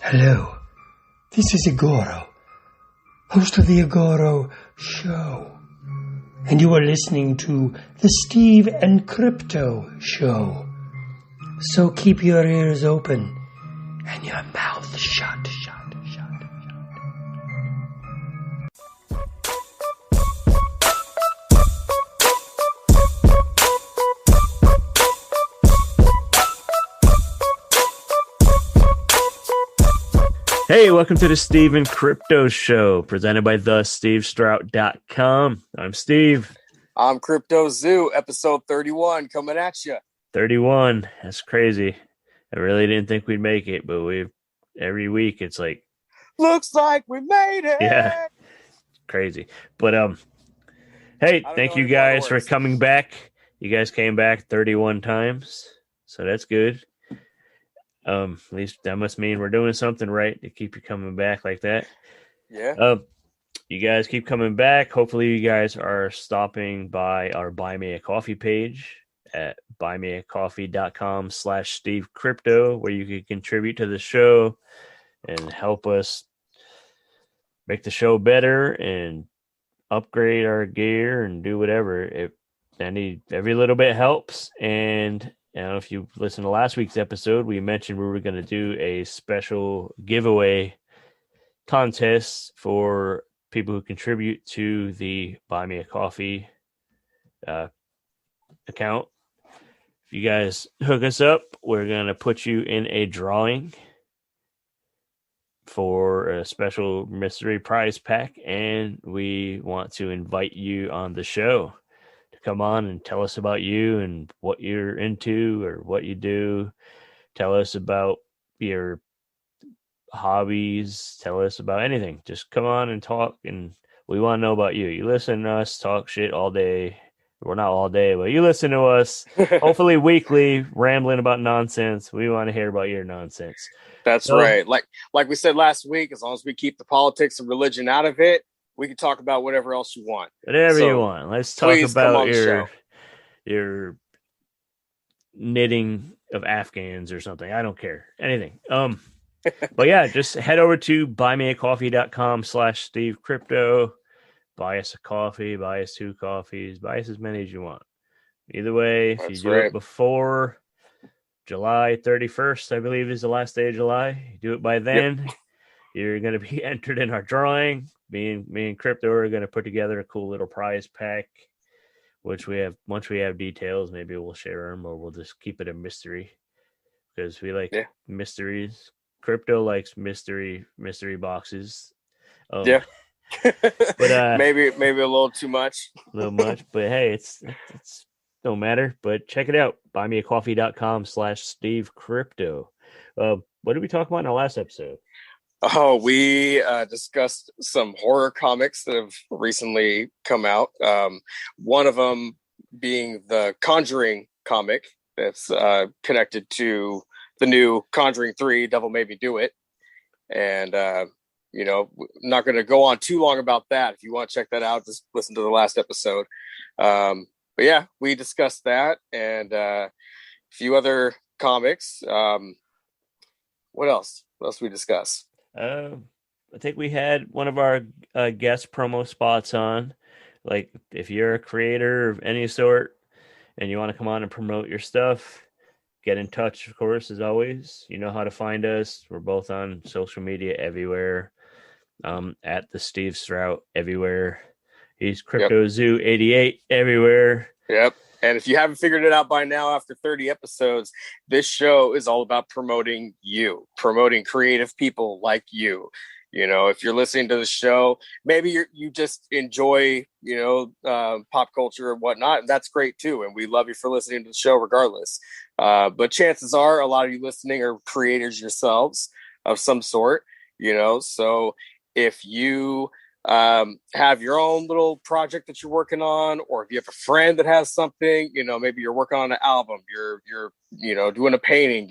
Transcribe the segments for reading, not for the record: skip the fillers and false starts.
Hello, this is Igoro, host of the Igoro Show, and you are listening to the Steve and Crypto Show. So keep your ears open and your mouth shut. Hey, welcome to the Steve and Crypto Show, presented by thestevestrout.com. I'm Steve. I'm Crypto Zoo, episode 31, coming at you. 31. That's crazy. I really didn't think we'd make it, but every week it's like, looks like we made it. Yeah, crazy. But hey, thank you guys for coming back. You guys came back 31 times, so that's good. At least that must mean we're doing something right to keep you coming back like that. Yeah. You guys keep coming back. Hopefully you guys are stopping by our Buy Me a Coffee page at buymeacoffee.com/SteveCrypto, where you can contribute to the show and help us make the show better and upgrade our gear and do whatever. Every little bit helps. And if you listen to last week's episode, we mentioned we were going to do a special giveaway contest for people who contribute to the Buy Me a Coffee account. If you guys hook us up, we're going to put you in a drawing for a special mystery prize pack, and we want to invite you on the show. Come on and tell us about you and what you're into or what you do. Tell us about your hobbies. Tell us about anything. Just come on and talk, and we want to know about you. You listen to us talk shit all day. Well, not all day, but you listen to us hopefully weekly, rambling about nonsense. We want to hear about your nonsense. That's right. Like we said last week, as long as we keep the politics and religion out of it, we can talk about whatever else you want. Whatever you want. Let's talk about your knitting of Afghans or something. I don't care. Anything. But yeah, just head over to buymeacoffee.com/SteveCrypto. Buy us a coffee, buy us 2 coffees, buy us as many as you want. Either way, if you do it before July 31st, I believe is the last day of July, you do it by then, you're going to be entered in our drawing. Me and Crypto are going to put together a cool little prize pack, which we have. Once we have details, maybe we'll share them, or we'll just keep it a mystery because we like mysteries. Crypto likes mystery boxes. But maybe a little too much. A little much, but hey, it's don't matter. But check it out. buymeacoffee.com/SteveCrypto. What did we talk about in our last episode? Oh, we discussed some horror comics that have recently come out. One of them being the Conjuring comic that's connected to the new Conjuring 3, Devil Made Me Do It. And, not going to go on too long about that. If you want to check that out, just listen to the last episode. But yeah, we discussed that and a few other comics. What else? What else did we discuss? I think we had one of our guest promo spots on. Like, if you're a creator of any sort and you want to come on and promote your stuff, get in touch, of course, as always. You know how to find us. We're both on social media everywhere. At the Steve Strout everywhere. He's Crypto Zoo 88 everywhere. Yep. And if you haven't figured it out by now, after 30 episodes, this show is all about promoting you, promoting creative people like you. You know, if you're listening to the show, maybe you just enjoy, pop culture and whatnot. And that's great, too. And we love you for listening to the show regardless. But chances are a lot of you listening are creators yourselves of some sort, so if you have your own little project that you're working on, or if you have a friend that has something, maybe you're working on an album, you're doing a painting,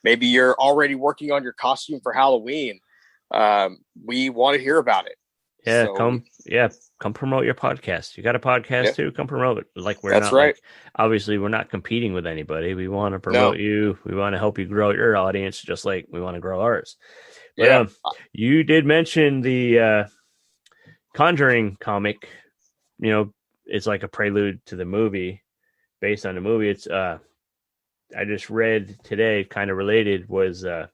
maybe you're already working on your costume for Halloween. We want to hear about it. Yeah, come promote your podcast. You got a podcast too? Come promote it. Obviously, we're not competing with anybody. We want to promote you. We want to help you grow your audience, just like we want to grow ours. But you did mention the Conjuring comic. You know, it's like a prelude to the movie, based on the movie. It's I just read today, kind of related, was The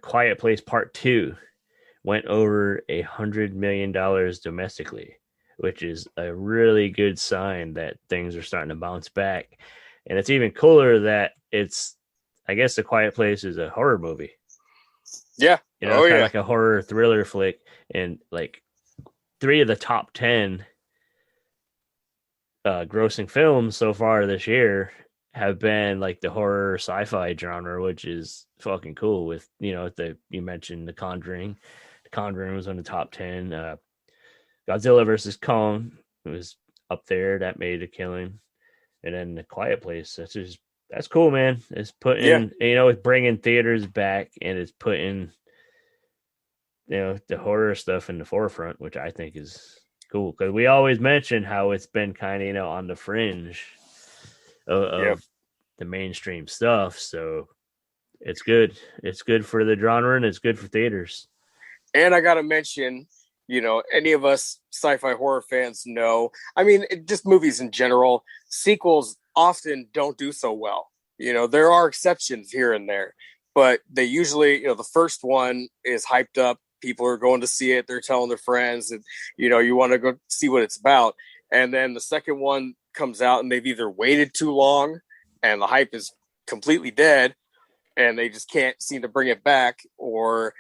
Quiet Place Part 2 went over $100 million domestically, which is a really good sign that things are starting to bounce back. And it's even cooler that it's, I guess, The Quiet Place is a horror movie. Yeah. You know, it's kind of like a horror thriller flick. And like 3 of the top 10 grossing films so far this year have been like the horror sci-fi genre, which is fucking cool. With, you know, you mentioned The Conjuring. The Conjuring was on the top 10. Godzilla versus Kong was up there. That made a killing. And then The Quiet Place. That's cool, man. It's putting, you know, it's bringing theaters back, and it's putting, you know, the horror stuff in the forefront, which I think is cool, because we always mention how it's been kind of, you know, on the fringe of the mainstream stuff. So it's good. It's good for the genre, and it's good for theaters. And I got to mention, you know, any of us sci-fi horror fans know, I mean, just movies in general, sequels often don't do so well. You know, there are exceptions here and there, but they usually, you know, the first one is hyped up. People are going to see it. They're telling their friends that, you know, you want to go see what it's about. And then the second one comes out, and they've either waited too long and the hype is completely dead and they just can't seem to bring it back, or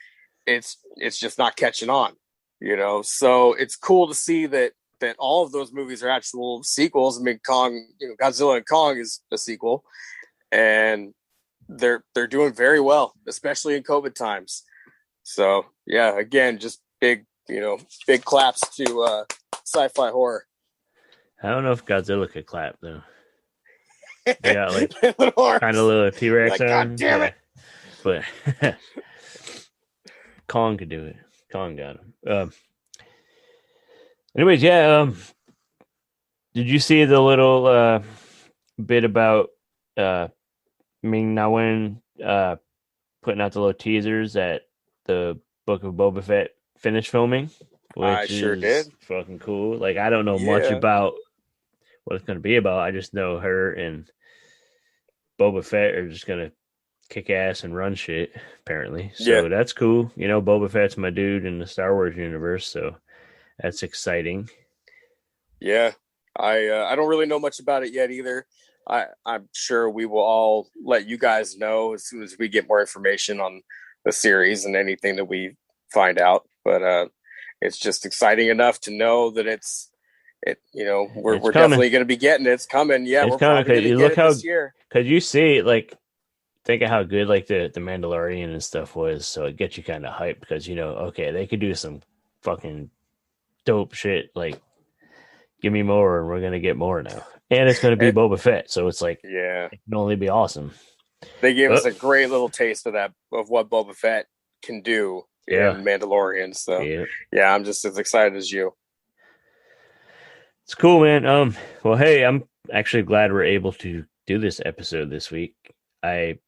it's just not catching on, you know? So it's cool to see that all of those movies are actual sequels. I mean, Godzilla and Kong is a sequel, and they're doing very well, especially in COVID times. So yeah, again, just big claps to sci-fi horror. I don't know if Godzilla could clap though. They got like kind of little T-Rex like, God damn it! But Kong could do it. Kong got him. Anyways, yeah. Did you see the little bit about Ming-Na Wen putting out the little teasers that the Book of Boba Fett finished filming? I sure did. Fucking cool. Like, I don't know much about what it's going to be about. I just know her and Boba Fett are just going to kick ass and run shit, apparently. So that's cool. You know, Boba Fett's my dude in the Star Wars universe, so that's exciting. Yeah. I don't really know much about it yet either. I'm sure we will all let you guys know as soon as we get more information on the series and anything that we find out. But it's just exciting enough to know that we're definitely going to be getting it. It's coming. Yeah, we're coming. Probably going to get it this year. Because you see, like, think of how good like the Mandalorian and stuff was. So it gets you kind of hyped because, you know, okay, they could do some fucking dope shit. Like, give me more, and we're going to get more now. And it's going to be Boba Fett. So it's like, it can only be awesome. They gave us a great little taste of what Boba Fett can do in Mandalorian. So yeah, I'm just as excited as you. It's cool, man. Well, hey, I'm actually glad we're able to do this episode this week. We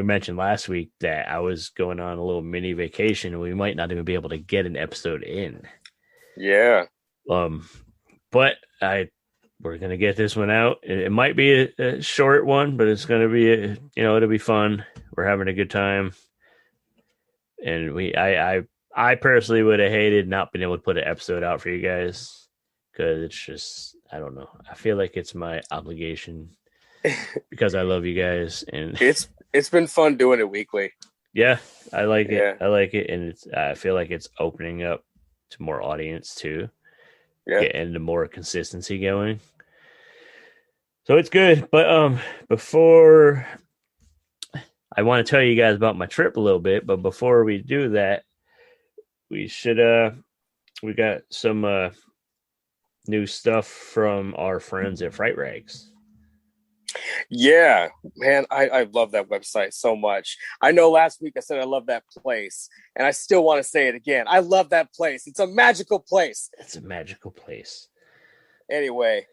mentioned last week that I was going on a little mini vacation, and we might not even be able to get an episode in. Yeah. But we're gonna get this one out. It might be a short one, but it's gonna be it'll be fun. We're having a good time, and I personally would have hated not being able to put an episode out for you guys, because it's just, I don't know. I feel like it's my obligation because I love you guys, and it's been fun doing it weekly. Yeah, I like it. I like it, and I feel like it's opening up to more audience too. Getting the more consistency going. So it's good. But before, I want to tell you guys about my trip a little bit, but before we do that, we should we got some new stuff from our friends at Fright Rags. Yeah, man, I love that website so much. I know last week I said I love that place, and I still want to say it again. I love that place. It's a magical place. It's a magical place. Anyway,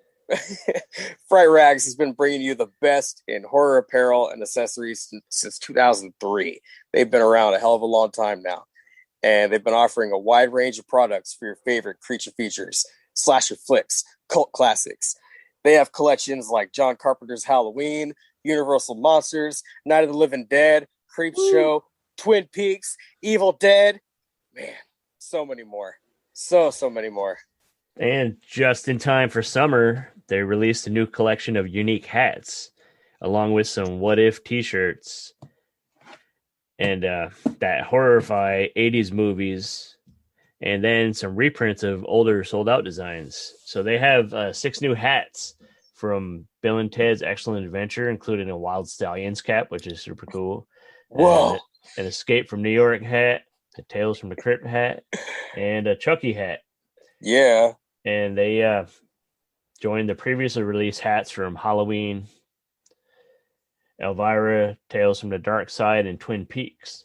Fright Rags has been bringing you the best in horror apparel and accessories since 2003. They've been around a hell of a long time now, and they've been offering a wide range of products for your favorite creature features, slasher flicks, cult classics. They have collections like John Carpenter's Halloween, Universal Monsters, Night of the Living Dead, Creepshow, Twin Peaks, Evil Dead. Man, so many more. So many more. And just in time for summer, they released a new collection of unique hats, along with some What If t-shirts and that horrify 80s movies, and then some reprints of older sold-out designs. So they have 6 new hats from Bill and Ted's Excellent Adventure, including a Wild Stallions cap, which is super cool. Whoa! An Escape from New York hat, a Tales from the Crypt hat, and a Chucky hat. Yeah. And they joined the previously released hats from Halloween, Elvira, Tales from the Dark Side, and Twin Peaks.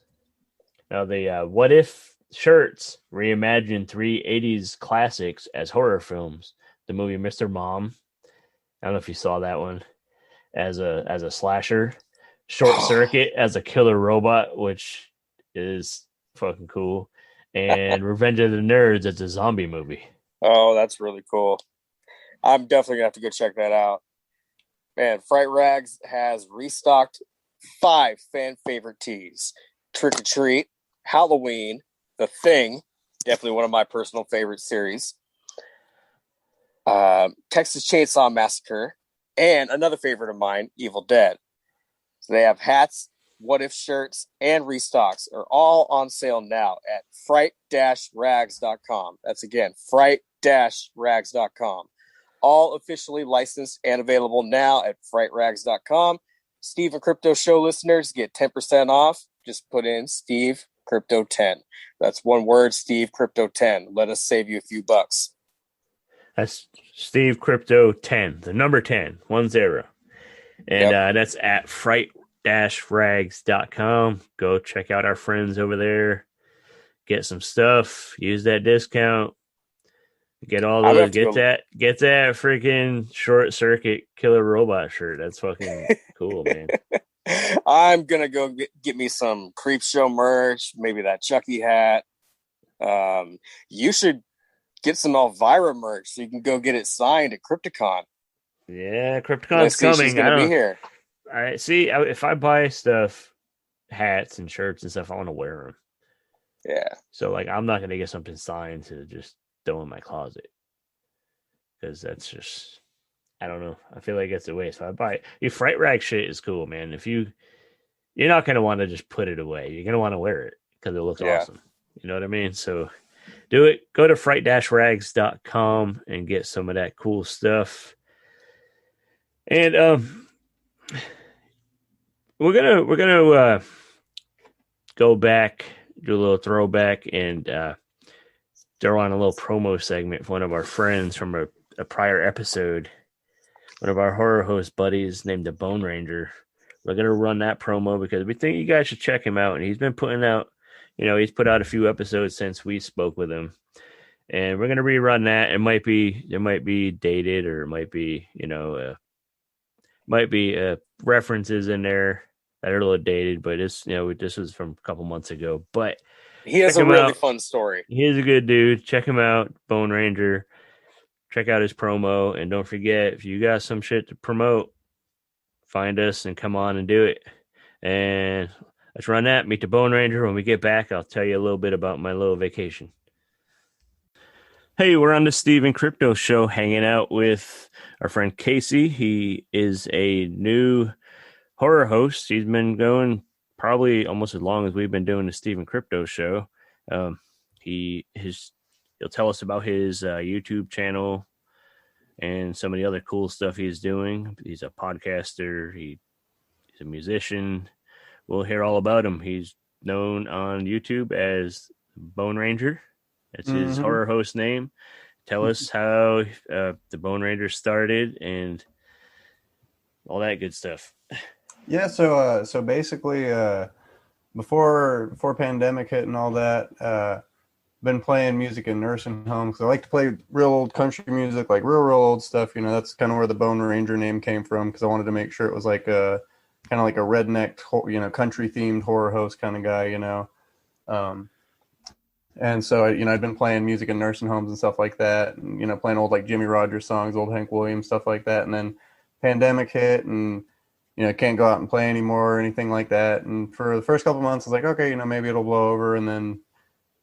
Now, the What If shirts reimagine 3 80s classics as horror films. The movie Mr. Mom, I don't know if you saw that one, as a slasher. Short Circuit as a killer robot, which is fucking cool. And Revenge of the Nerds as a zombie movie. Oh, that's really cool. I'm definitely going to have to go check that out. Man, Fright Rags has restocked 5 fan favorite tees. Trick or Treat, Halloween, The Thing, definitely one of my personal favorite series. Texas Chainsaw Massacre, and another favorite of mine, Evil Dead. So they have hats, What If shirts, and restocks are all on sale now at fright-rags.com. That's again, fright-rags.com. All officially licensed and available now at frightrags.com. Steve and Crypto Show listeners get 10% off. Just put in Steve Crypto 10. That's one word, Steve Crypto 10. Let us save you a few bucks. That's Steve Crypto 10, the number 10, 10. And that's at fright-rags.com. Go check out our friends over there. Get some stuff. Use that discount. Get all those. Get that freaking Short Circuit killer robot shirt. That's fucking cool, man. I'm gonna go get me some Creepshow merch. Maybe that Chucky hat. You should get some Elvira merch so you can go get it signed at Crypticon. Yeah, Crypticon's coming. She's gonna be here. I see. If I buy stuff, hats and shirts and stuff, I want to wear them. Yeah. So like, I'm not gonna get something signed to just throw in my closet, because that's just, I don't know. I feel like it's a waste. If I buy your Fright Rag shit is cool, man. If you're not gonna want to just put it away. You're gonna want to wear it because it looks awesome. You know what I mean? So do it. Go to fright-rags.com and get some of that cool stuff. And we're gonna go back, do a little throwback, and throw on a little promo segment for one of our friends from a prior episode. One of our horror host buddies named the Bone Ranger. We're gonna run that promo because we think you guys should check him out, and he's been putting out, he's put out a few episodes since we spoke with him, and we're gonna rerun that. It might be dated, or it might be references in there that are a little dated, but it's this was from a couple months ago. But he has a really fun story. He is a good dude. Check him out, Bone Ranger. Check out his promo, and don't forget, if you got some shit to promote, find us and come on and do it. And let's run that. Meet the Bone Ranger. When we get back, I'll tell you a little bit about my little vacation. Hey, we're on the Steve and Crypto Show, hanging out with our friend Casey. He is a new horror host. He's been going probably almost as long as we've been doing the Steve and Crypto Show. He'll tell us about his YouTube channel and some of the other cool stuff he's doing. He's a podcaster. He's a musician. We'll hear all about him. He's known on YouTube as Bone Ranger. That's his horror host name. Tell us how the Bone Ranger started and all that good stuff. Yeah, so basically, before pandemic hit and all that, been playing music in nursing homes. I like to play real old country music, like real old stuff. You know, that's kind of where the Bone Ranger name came from, because I wanted to make sure it was like a kind of like a redneck, you know, country themed horror host kind of guy, you know. And so, you know, I'd been playing music in nursing homes and stuff like that, and, you know, playing old like Jimmy Rogers songs, old Hank Williams, stuff like that. And then pandemic hit, and you know, can't go out and play anymore or anything like that. And for the first couple of months, I was like, okay, you know, maybe it'll blow over. And then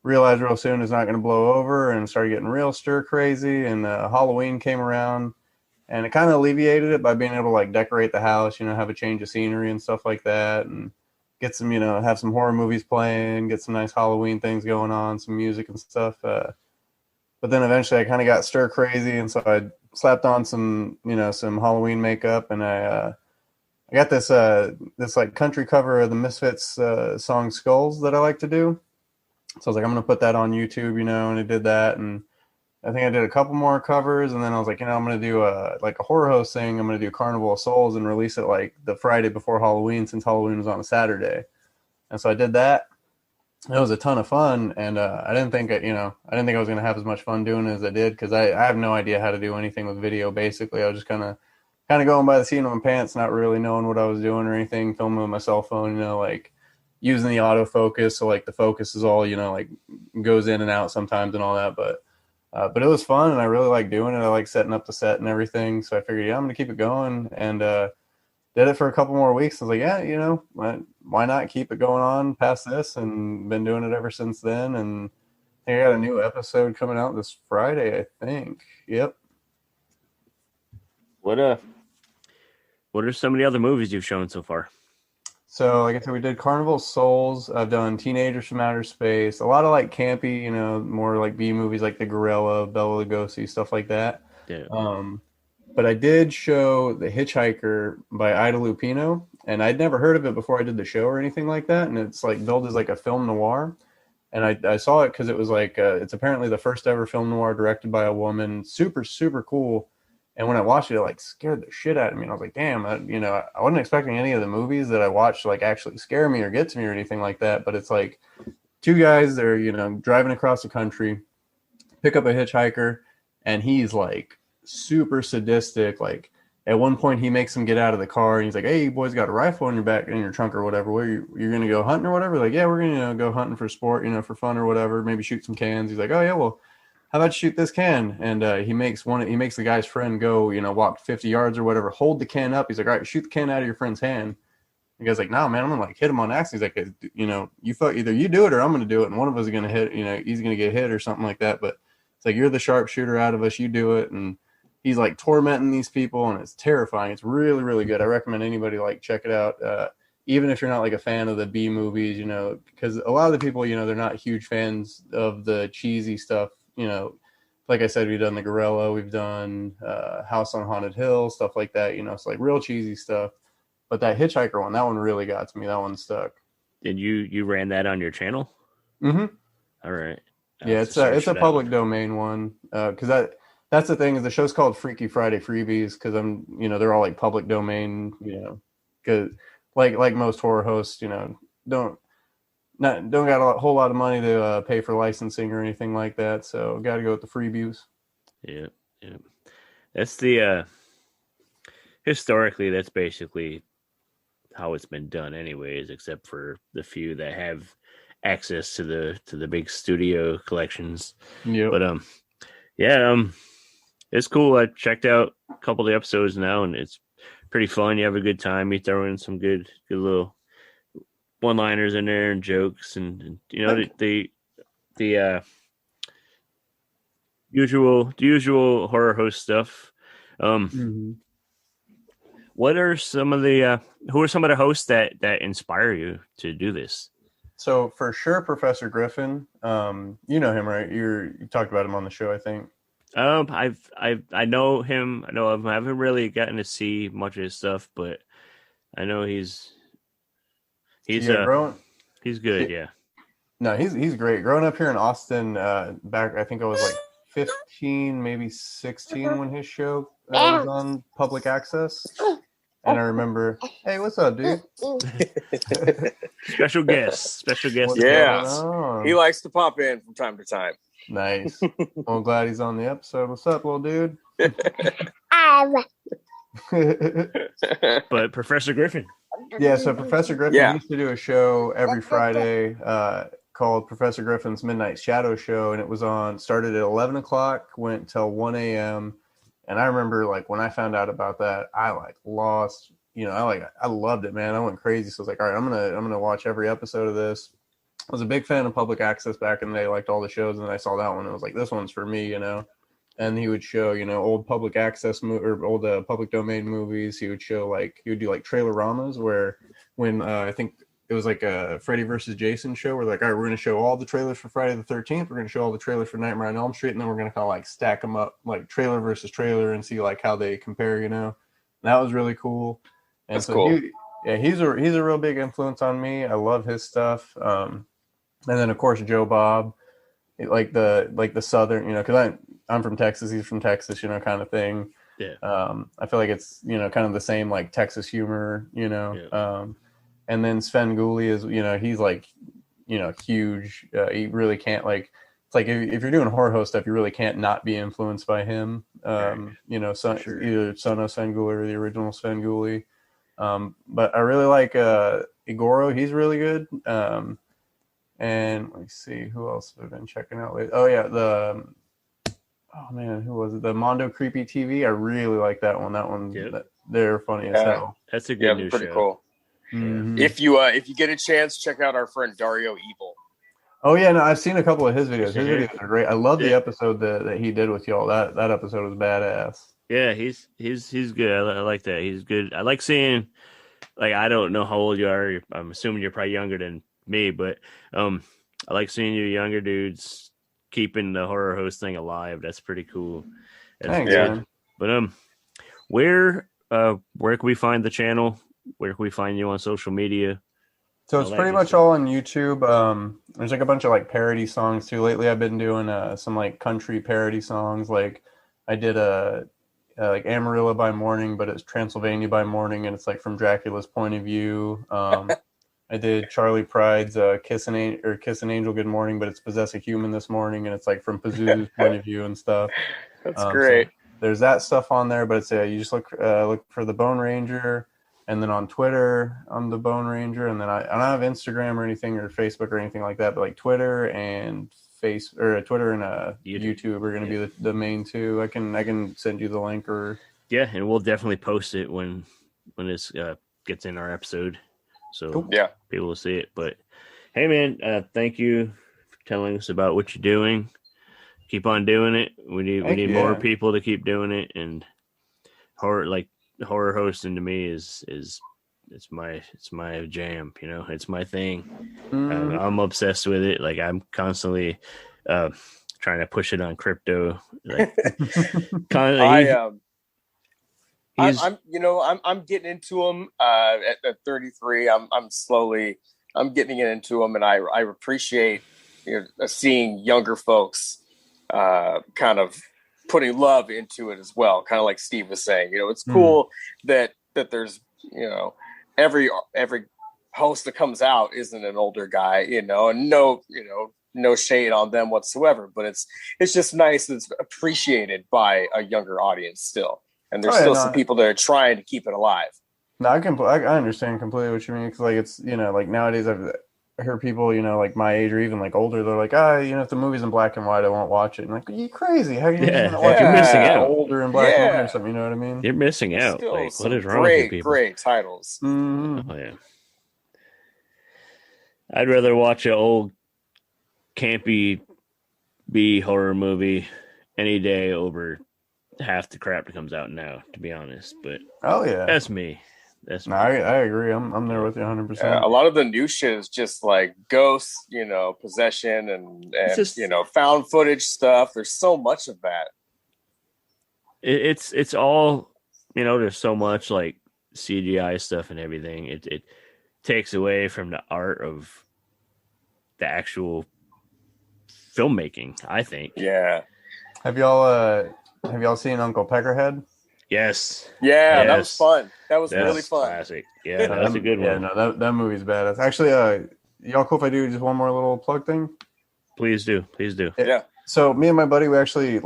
realized real soon it's not going to blow over, and started getting real stir crazy. And Halloween came around, and it kind of alleviated it by being able to like decorate the house, you know, have a change of scenery and stuff like that, and get some, you know, have some horror movies playing, get some nice Halloween things going on, some music and stuff. But then eventually I kind of got stir crazy, and so I slapped on some, you know, some Halloween makeup, and I got this like country cover of the Misfits song Skulls that I like to do. So I was like, I'm going to put that on YouTube, you know, and I did that. And I think I did a couple more covers, and then I was like, you know, I'm going to do like a horror host thing. I'm going to do Carnival of Souls and release it like the Friday before Halloween, since Halloween was on a Saturday. And so I did that. It was a ton of fun, and I didn't think I was going to have as much fun doing it as I did, because I have no idea how to do anything with video. Basically, I was just kind of going by the seat of my pants, not really knowing what I was doing or anything, filming with my cell phone, you know, like using the autofocus, so like the focus is all, you know, like goes in and out sometimes and all that. But it was fun, and I really like doing it. I like setting up the set and everything. So I figured, yeah, I'm going to keep it going, and did it for a couple more weeks. I was like, yeah, you know, why not keep it going on past this, and been doing it ever since then. And I think I got a new episode coming out this Friday, I think. Yep. What are some of the other movies you've shown so far? So, like I said, we did Carnival of Souls. I've done Teenagers from Outer Space. A lot of like campy, you know, more like B movies, like The Gorilla, Bela Lugosi, stuff like that. Yeah. But I did show The Hitchhiker by Ida Lupino, and I'd never heard of it before I did the show or anything like that. And it's like billed as like a film noir. And I saw it because it was like, it's apparently the first ever film noir directed by a woman. Super, super cool. And when I watched it, it like scared the shit out of me. And I was like, damn, I wasn't expecting any of the movies that I watched to like actually scare me or get to me or anything like that. But it's like two guys, they're, you know, driving across the country, pick up a hitchhiker, and he's like super sadistic. Like at one point he makes him get out of the car, and he's like, hey, you boys got a rifle in your back, in your trunk or whatever. Where you're going to go hunting or whatever? Like, yeah, we're going to, you know, go hunting for sport, you know, for fun or whatever. Maybe shoot some cans. He's like, oh yeah, well, how about you shoot this can? And he makes the guy's friend go, you know, walk 50 yards or whatever, hold the can up. He's like, all right, shoot the can out of your friend's hand. The guy's like, no, man, I'm gonna like hit him on accident. He's like, you know, either you do it or I'm gonna do it, and one of us is gonna hit, you know, he's gonna get hit or something like that. But it's like, you're the sharpshooter out of us, you do it. And he's like tormenting these people, and it's terrifying. It's really, really good. I recommend anybody like check it out. Even if you're not like a fan of the B movies, you know, because a lot of the people, you know, they're not huge fans of the cheesy stuff. You know, like I said, we've done The Gorilla, we've done House on Haunted Hill, stuff like that. You know, it's like real cheesy stuff. But that Hitchhiker one, that one really got to me. That one stuck. Did you ran that on your channel? Mm-hmm. All right. Yeah, it's a public domain one, because that's the thing, is the show's called Freaky Friday Freebies, because they're all like public domain, you know, because like most horror hosts, you know, don't got a whole lot of money to pay for licensing or anything like that, so got to go with the freebies. Yeah. That's the historically, that's basically how it's been done, anyways, except for the few that have access to the big studio collections. Yeah. But it's cool. I checked out a couple of the episodes now, and it's pretty fun. You have a good time. You throw in some good little one-liners in there and jokes, and you know, the usual horror host stuff. What are some of the who are some of the hosts that inspire you to do this? So for sure, Professor Griffin. You know him, right? You talked about him on the show, I think. I know him. I know of him. I haven't really gotten to see much of his stuff, but I know he's good. Yeah. No, he's great. Growing up here in Austin, back I think I was like 15, maybe 16 when his show was on public access, And I remember, hey, what's up, dude? Special guest. Yeah, he likes to pop in from time to time. Nice. Well, I'm glad he's on the episode. What's up, little dude? But Professor Griffin. Yeah, so Professor Griffin used to do a show every Friday called Professor Griffin's Midnight Shadow Show, and it was started at 11 o'clock, went till 1 a.m. And I remember, like, when I found out about that, I lost, I loved it, man. I went crazy. So I was like, all right, I'm gonna watch every episode of this. I was a big fan of public access back in the day, liked all the shows, and then I saw that one and I was like, this one's for me, And he would show, old public access or old public domain movies. He would show he would do trailer-ramas where when I think it was like a Freddy versus Jason show where like, all right, we're going to show all the trailers for Friday the 13th. We're going to show all the trailers for Nightmare on Elm Street. And then we're going to kind of stack them up like trailer versus trailer and see how they compare, And that was really cool. And that's cool. He's a real big influence on me. I love his stuff. And then of course, Joe Bob, like the Southern, because I'm from Texas, he's from Texas, kind of thing. Yeah. I feel like it's, kind of the same Texas humor, Yeah. And then Sven Gulli is, he's huge. He really can't it's like if you're doing horror host stuff, you really can't not be influenced by him. Either son of Sven Gulli or the original Sven Gulli. But I really like Igoro. He's really good. And let me see who else have I been checking out lately. Oh yeah, who was it? The Mondo Creepy TV. I really like that one. That one, they're funny as hell. That's a good new pretty show. Cool. Mm-hmm. If you get a chance, check out our friend Dario Evil. Oh yeah, no, I've seen a couple of his videos. His videos are great. I love the episode that he did with y'all. That episode was badass. Yeah, he's good. I like that. He's good. I like seeing, I don't know how old you are. I'm assuming you're probably younger than me, but I like seeing you younger dudes keeping the horror host thing alive. That's pretty cool. Thanks, man. But where can we find the channel? Where can we find you on social media? So it's pretty much all on YouTube. There's a bunch of parody songs too. Lately I've been doing some country parody songs. I did Amarillo by Morning, but it's Transylvania by Morning, and it's from Dracula's point of view. I did Charlie Pride's Kiss an Angel Good Morning, but it's Possess a Human This Morning, and it's from Pazuzu's point of view and stuff. That's great. So there's that stuff on there, but it's you just look for the Bone Ranger, and then on Twitter I'm the Bone Ranger, and then I don't have Instagram or anything or Facebook or anything like that, but Twitter and Twitter and YouTube are going to be the main two. I can send you the link or and we'll definitely post it when this gets in our episode. So cool. People will see it. But hey, man, thank you for telling us about what you're doing. Keep on doing it. We need more people to keep doing it. And horror hosting to me is it's my jam. It's my thing. I'm obsessed with it. I'm constantly trying to push it on crypto. I'm getting into them at 33. I'm getting into them, and I appreciate seeing younger folks kind of putting love into it as well. Kind of like Steve was saying, it's cool that there's every host that comes out isn't an older guy, and no shade on them whatsoever, but it's just nice that it's appreciated by a younger audience still. And there's some people that are trying to keep it alive. No, I understand completely what you mean. Because it's nowadays I've heard people my age or even older. They're like, if the movie's in black and white, I won't watch it. And are you crazy? How can you not watch You're missing out. Older in black and white or something? You know what I mean? You're missing out. Still What is wrong with you people? Great titles. Mm-hmm. Oh yeah. I'd rather watch an old campy B horror movie any day over half the crap that comes out now, to be honest. But that's me. I agree. I'm there with you 100%. A lot of the new shit is just ghosts, possession and just, found footage stuff. There's so much of that. It's all, there's so much CGI stuff and everything. It takes away from the art of the actual filmmaking, I think. Yeah. Have y'all seen Uncle Peckerhead? Yes. Yeah, that was fun. That was really fun. Classic. Yeah, that's a good one. Yeah, no, that movie's badass. Actually, y'all cool if I do just one more little plug thing? Please do. Yeah. So me and my buddy, we actually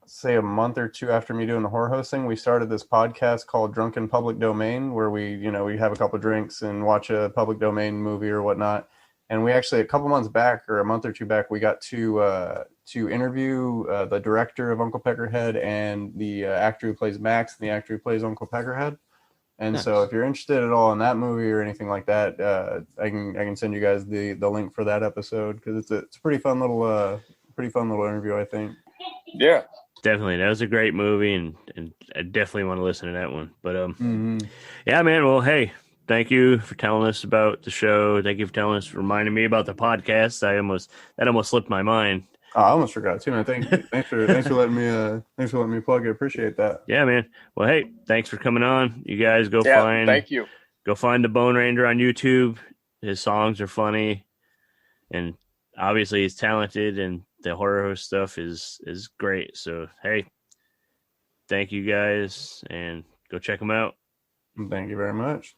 say a month or two after me doing the horror hosting, we started this podcast called Drunken Public Domain, where we have a couple drinks and watch a public domain movie or whatnot. And we actually, a couple months back or a month or two back, we got to interview the director of Uncle Peckerhead and the actor who plays Max and the actor who plays Uncle Peckerhead. And so if you're interested at all in that movie or anything like that, I can send you guys the link for that episode, because it's a pretty fun little interview, I think. Yeah. Definitely. That was a great movie, and I definitely want to listen to that one. But yeah, man. Well, hey, thank you for telling us about the show. Thank you for reminding me about the podcast. That almost slipped my mind. Oh, I almost forgot too, man. Thanks for letting me plug it. Appreciate that. Yeah, man. Well, hey, thanks for coming on. You guys go find the Bone Ranger on YouTube. His songs are funny, and obviously he's talented, and the horror host stuff is great. So hey, thank you guys, and go check him out. Thank you very much.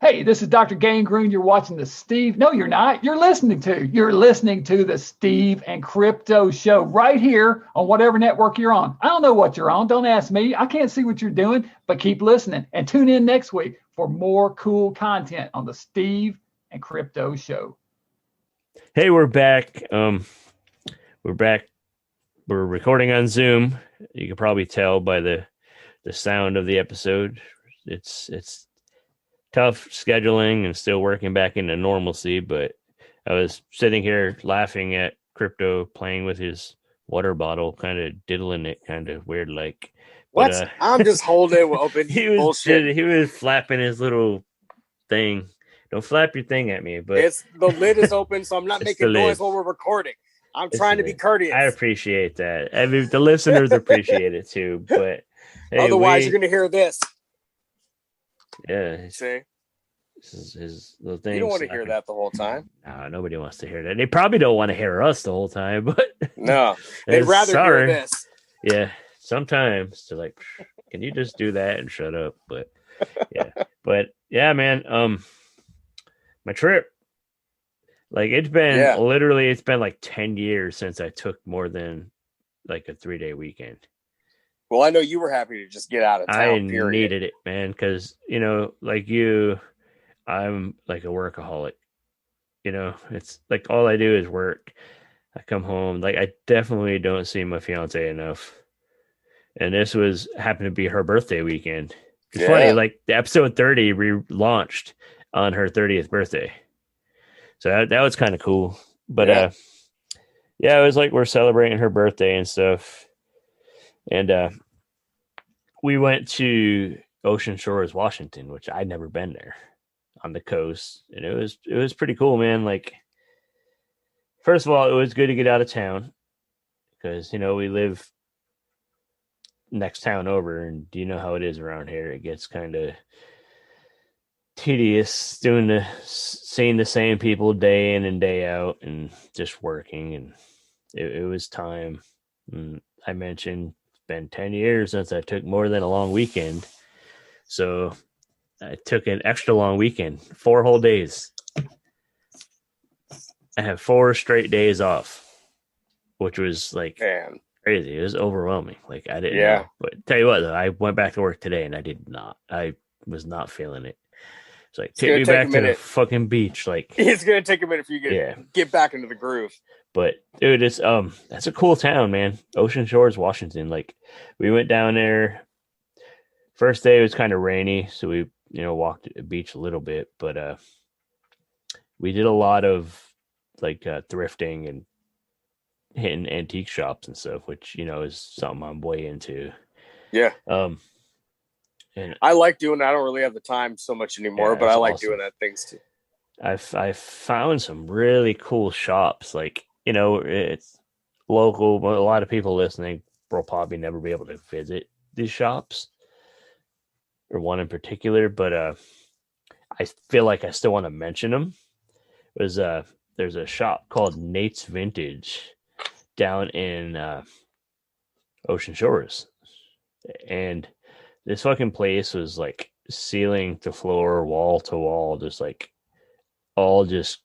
Hey, this is Dr. Gangrene. You're watching the Steve. No, you're not. You're listening to the Steve and Crypto Show right here on whatever network you're on. I don't know what you're on. Don't ask me. I can't see what you're doing, but keep listening and tune in next week for more cool content on the Steve and Crypto Show. Hey, we're back. We're back. We're recording on Zoom. You can probably tell by the sound of the episode. It's tough scheduling and still working back into normalcy, but I was sitting here laughing at Crypto playing with his water bottle, kind of diddling it, kind of weird like. What? But, I'm just holding it open. He was flapping his little thing. Don't flap your thing at me, but the lid is open, so I'm not making noise while we're recording. I'm trying to be courteous. I appreciate that. I mean, the listeners appreciate it too, but hey, otherwise you're going to hear this. Yeah. See? His little thing. You don't want to hear that the whole time. No, nobody wants to hear that. They probably don't want to hear us the whole time, but no, they'd rather hear this. Yeah, sometimes they're like, "Can you just do that and shut up?" But yeah, man. My trip, it's been like 10 years since I took more than like a 3-day weekend. Well, I know you were happy to just get out of town. I needed it, man, because like you. I'm like a workaholic, it's like all I do is work. I come home, I definitely don't see my fiance enough. And this happened to be her birthday weekend. It's funny, the episode 30 relaunched on her 30th birthday. So that was kind of cool. But it was like we're celebrating her birthday and stuff. And we went to Ocean Shores, Washington, which I'd never been there. On the coast, and it was pretty cool, man. First of all, it was good to get out of town because we live next town over, and you know how it is around here. It gets kind of tedious seeing the same people day in and day out, and just working. And it was time. And I mentioned it's been 10 years since I took more than a long weekend, so I took an extra long weekend, 4 whole days. I have 4 straight days off, which was crazy. It was overwhelming. I didn't know. But tell you what, though, I went back to work today and I was not feeling it. It's take me back to the fucking beach. It's going to take a minute for you to get back into the groove. But dude, it's that's a cool town, man. Ocean Shores, Washington. We went down there. First day it was kind of rainy, so we walked the beach a little bit, but we did a lot of thrifting and hitting antique shops and stuff, which is something I'm way into. Yeah. And I like doing that. I don't really have the time so much anymore, but I like doing that things too. I've found some really cool shops. It's local, but a lot of people listening will probably never be able to visit these shops. Or one in particular, but I feel like I still want to mention them. There's a shop called Nate's Vintage down in Ocean Shores. And this fucking place was like ceiling to floor, wall to wall, just like all just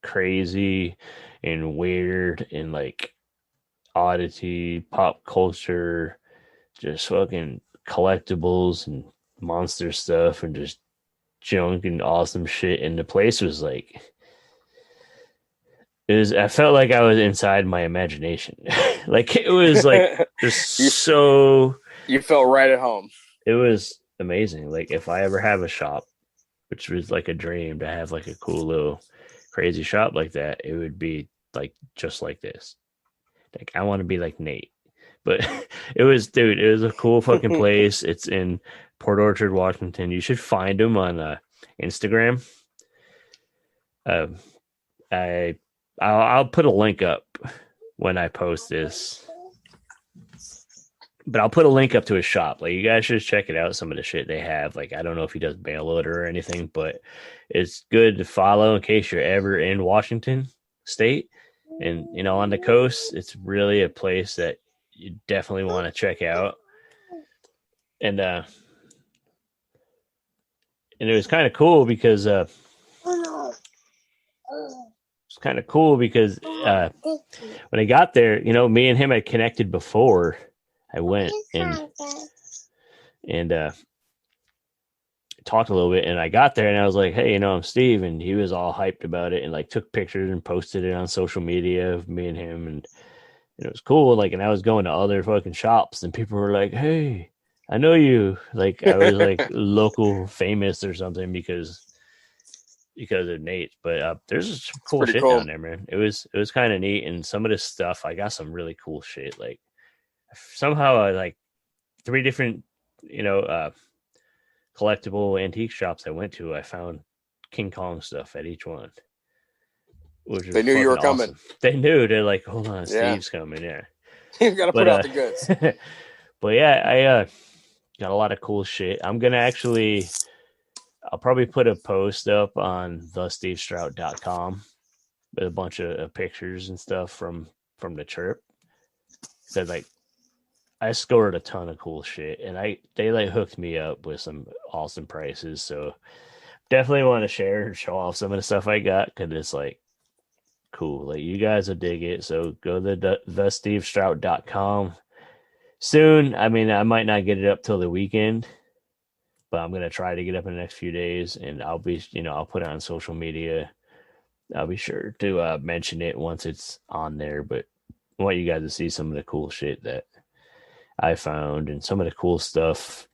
crazy and weird and like oddity, pop culture, just fucking collectibles and monster stuff and just junk and awesome shit. And the place was like, I felt like I was inside my imagination. Like it was like just so. You felt right at home. It was amazing. Like if I ever have a shop, which was like a dream to have like a cool little crazy shop like that, it would be like just like this. Like I want to be like Nate. But it was a cool fucking place. It's in Port Orchard, Washington. You should find them on Instagram. I'll put a link up when I post this. But I'll put a link up to his shop. Like you guys should check it out. Some of the shit they have. Like I don't know if he does mail order or anything, but it's good to follow in case you're ever in Washington State and on the coast. It's really a place that you definitely want to check out. And it was kind of cool because when I got there, me and him had connected before I went and talked a little bit, and I got there and I was like, hey, I'm Steve, and he was all hyped about it and like took pictures and posted it on social media of me and him, and it was cool. Like, and I was going to other fucking shops and people were like, hey, I know you. Like I was like local famous or something because of Nate. But there's some cool shit down there, man. It was kind of neat, and some of this stuff, I got some really cool shit. Like somehow I like 3 different, collectible antique shops I went to. I found King Kong stuff at each one. They knew you were coming. Awesome. They knew. They're like, hold on, Steve's coming. Yeah, you got to put out the goods. But yeah, I got a lot of cool shit. I'll probably put a post up on thestevestrout.com with a bunch of pictures and stuff from the trip. So like, I scored a ton of cool shit, and they like hooked me up with some awesome prices. So definitely want to share and show off some of the stuff I got because it's like cool. Like you guys will dig it. So go to thestevestrout.com soon. I mean, I might not get it up till the weekend, but I'm gonna try to get up in the next few days, and I'll be, I'll put it on social media. I'll be sure to mention it once it's on there. But I want you guys to see some of the cool shit that I found and some of the cool stuff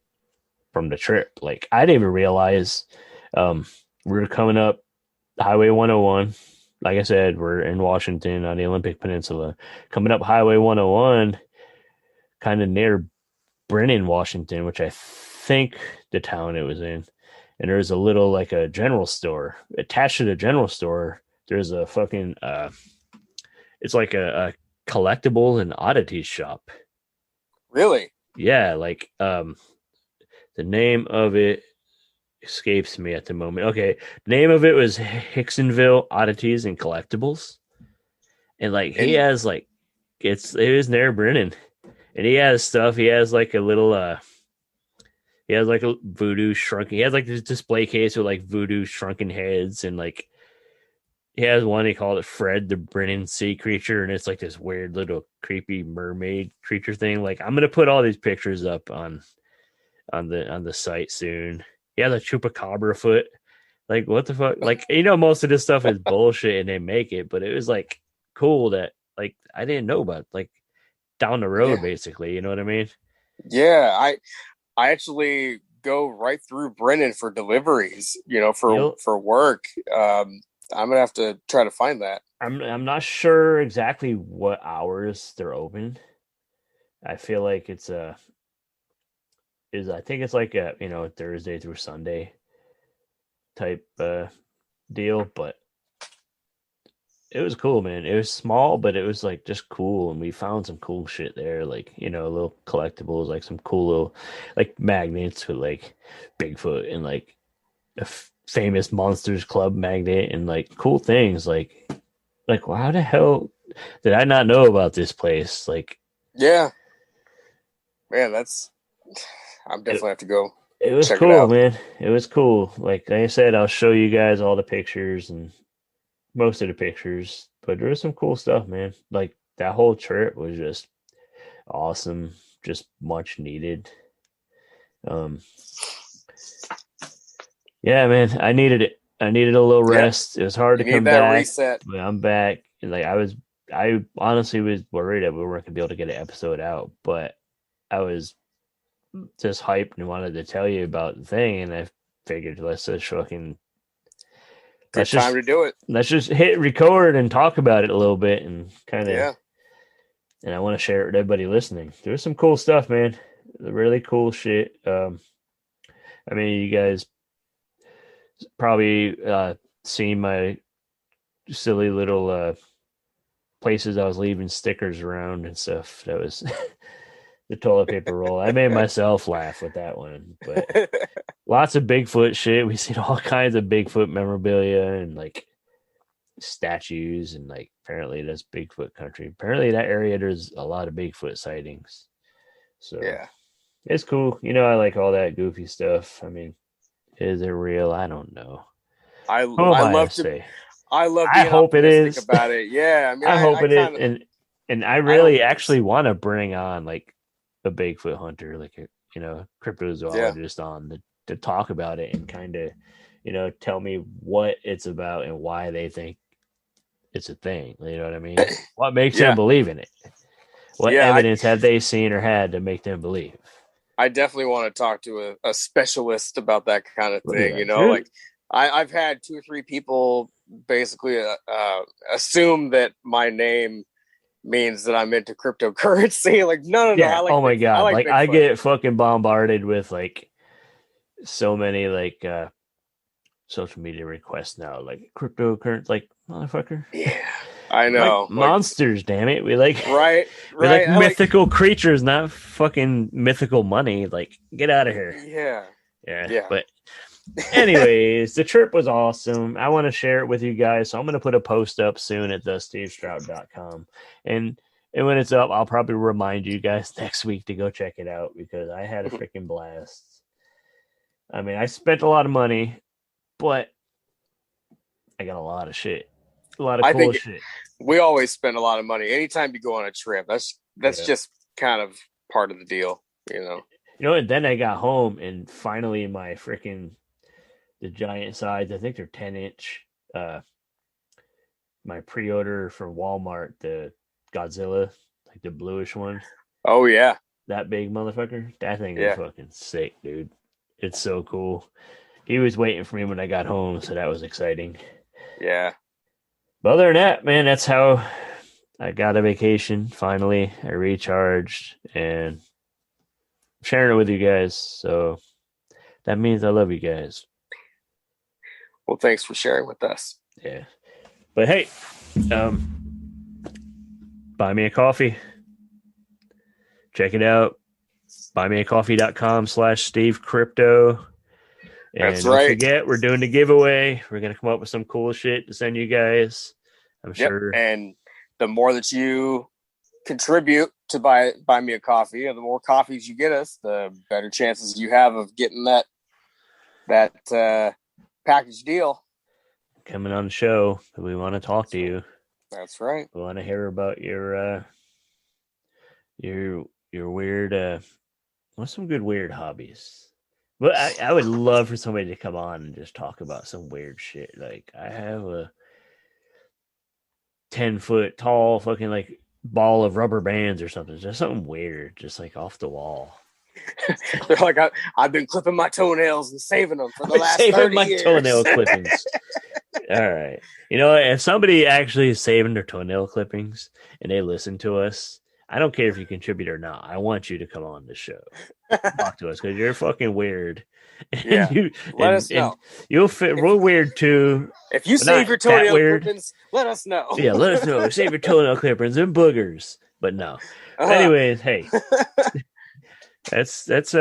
from the trip. Like I didn't even realize we were coming up Highway 101. Like I said, we're in Washington on the Olympic Peninsula, coming up Highway 101, kind of near Brennan, Washington, which I think the town it was in. And there's a little like a general store attached to the general store. There's a fucking it's like a collectible and oddities shop. Really? Yeah, like the name of it escapes me at the moment. Okay, the name of it was Hicksonville Oddities and Collectibles, and like he has like it was near Brennan, and he has stuff. He has like a little he has like a voodoo shrunken. He has like this display case with like voodoo shrunken heads, and like he has one. He called it Fred the Brennan Sea Creature, and it's like this weird little creepy mermaid creature thing. Like I'm gonna put all these pictures up on the site soon. He has a chupacabra foot. Like what the fuck? Like most of this stuff is bullshit, and they make it, but it was like cool that like I didn't know about like down the road, basically. You know what I mean? Yeah, I actually go right through Brennan for deliveries. For work. I'm gonna have to try to find that. I'm not sure exactly what hours they're open. I feel like it's I think it's like a Thursday through Sunday type deal, but it was cool, man. It was small, but it was like just cool, and we found some cool shit there, like little collectibles, like some cool little like magnets with like Bigfoot and like a famous Monsters Club magnet and like cool things like well, how the hell did I not know about this place? Like, yeah, man, that's I'm definitely have to go. It was cool, man. It was cool. Like I said, I'll show you guys all the pictures and most of the pictures, but there was some cool stuff, man. Like that whole trip was just awesome, just much needed. Yeah, man, I needed it. I needed a little rest. It was hard to come back. Reset. But I'm back. And like I honestly was worried that we weren't gonna be able to get an episode out, but I was just hyped and wanted to tell you about the thing, and I figured let's just fucking time to do it. Let's just hit record and talk about it a little bit and kind of and I want to share it with everybody listening. There's some cool stuff, man. Really cool shit. I mean, you guys probably seen my silly little places I was leaving stickers around and stuff. That was the toilet paper roll. I made myself laugh with that one. But lots of Bigfoot shit. We seen all kinds of Bigfoot memorabilia and like statues, and like apparently that's Bigfoot country. Apparently that area there's a lot of Bigfoot sightings. So yeah, it's cool. You know, I like all that goofy stuff. I mean, is it real? I don't know. I hope it is about it. Yeah, I mean, I hope it is, and I really actually want to bring on like a Bigfoot hunter, like a cryptozoologist on to talk about it and kind of tell me what it's about and why they think it's a thing. You know what I mean? What makes them believe in it? What evidence have they seen or had to make them believe? I definitely want to talk to a specialist about that kind of thing. Like I've had 2 or 3 people basically assume that my name means that I'm into cryptocurrency. Like, no. Oh my God. I get fucking bombarded with like so many like social media requests now, like cryptocurrency, like motherfucker. Yeah, I know. Like monsters, damn it. We like right. We like mythical creatures, not fucking mythical money. Like, get out of here. Yeah. But anyways, the trip was awesome. I want to share it with you guys, so I'm going to put a post up soon at thestevestrout.com, and when it's up, I'll probably remind you guys next week to go check it out because I had a freaking blast. I mean, I spent a lot of money, but I got a lot of shit, a lot of cool shit. We always spend a lot of money anytime you go on a trip. That's just kind of part of the deal, And then I got home and finally my freaking the giant size, I think they're 10-inch. My pre-order from Walmart, the Godzilla, like the bluish one. Oh yeah, that big motherfucker. That thing is fucking sick, dude. It's so cool. He was waiting for me when I got home, so that was exciting. Yeah. But other than that, man, that's how I got a vacation. Finally, I recharged and sharing it with you guys. So that means I love you guys. Well, thanks for sharing with us. Yeah. But hey, buy me a coffee. Check it out. buymeacoffee.com/SteveCrypto. And that's right. Don't forget, we're doing the giveaway. We're going to come up with some cool shit to send you guys. I'm sure. And the more that you contribute to buy me a coffee, and the more coffees you get us, the better chances you have of getting that package deal. Coming on the show, we want to talk to you. That's right. We want to hear about your weird. What's some good weird hobbies? But I would love for somebody to come on and just talk about some weird shit. Like I have a 10-foot tall fucking like ball of rubber bands or something. Just something weird, just like off the wall. They're like, I've been clipping my toenails and saving them for the last 30 years. Toenail clippings. All right. If somebody actually is saving their toenail clippings and they listen to us, I don't care if you contribute or not. I want you to come on the show. Talk to us because you're fucking weird. Yeah. Let us know. You'll fit real weird too. If you save your toenail clippings, let us know. Yeah, let us know. Save your toenail clippings and boogers. But no. Anyways, hey. That's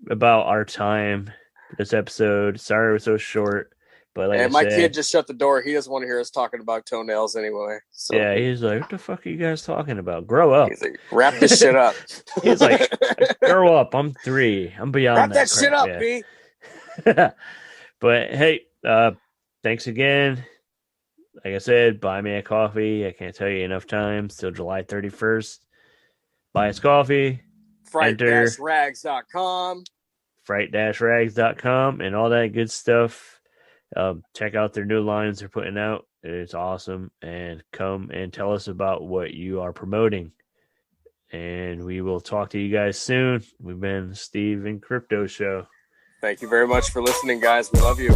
about our time for this episode. Sorry it was so short. But like and my kid just shut the door. He doesn't want to hear us talking about toenails anyway. So. Yeah, he's like, what the fuck are you guys talking about? Grow up. He's like, wrap this shit up. He's like, grow up. I'm 3. I'm beyond wrap that shit up, B. But hey, thanks again. Like I said, buy me a coffee. I can't tell you enough times. Till July 31st. Buy us coffee. Fright-rags.com. Fright-rags.com and all that good stuff. Check out their new lines they're putting out. It's awesome. And come and tell us about what you are promoting. And we will talk to you guys soon. We've been Steve and Crypto Show. Thank you very much for listening, guys. We love you.